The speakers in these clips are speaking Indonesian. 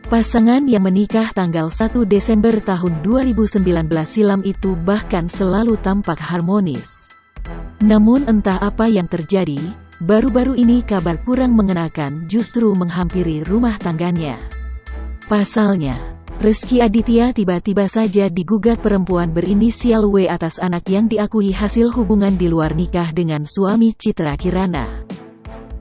Pasangan yang menikah tanggal 1 Desember tahun 2019 silam itu bahkan selalu tampak harmonis. Namun entah apa yang terjadi, baru-baru ini kabar kurang mengenakan justru menghampiri rumah tangganya. Pasalnya, Rezky Aditya tiba-tiba saja digugat perempuan berinisial W atas anak yang diakui hasil hubungan di luar nikah dengan suami Citra Kirana.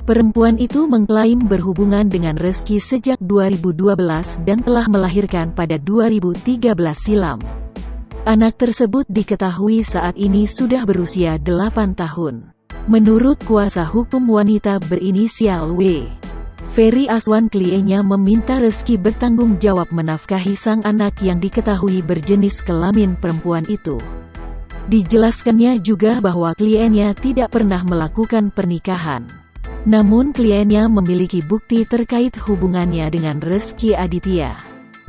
Perempuan itu mengklaim berhubungan dengan Rezky sejak 2012 dan telah melahirkan pada 2013 silam. Anak tersebut diketahui saat ini sudah berusia 8 tahun. Menurut kuasa hukum wanita berinisial W, Ferry Aswan, kliennya meminta Rezky bertanggung jawab menafkahi sang anak yang diketahui berjenis kelamin perempuan itu. Dijelaskannya juga bahwa kliennya tidak pernah melakukan pernikahan. Namun kliennya memiliki bukti terkait hubungannya dengan Rezky Aditya.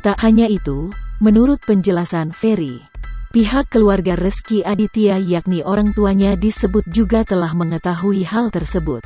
Tak hanya itu, menurut penjelasan Ferry, pihak keluarga Rezky Aditya yakni orang tuanya disebut juga telah mengetahui hal tersebut.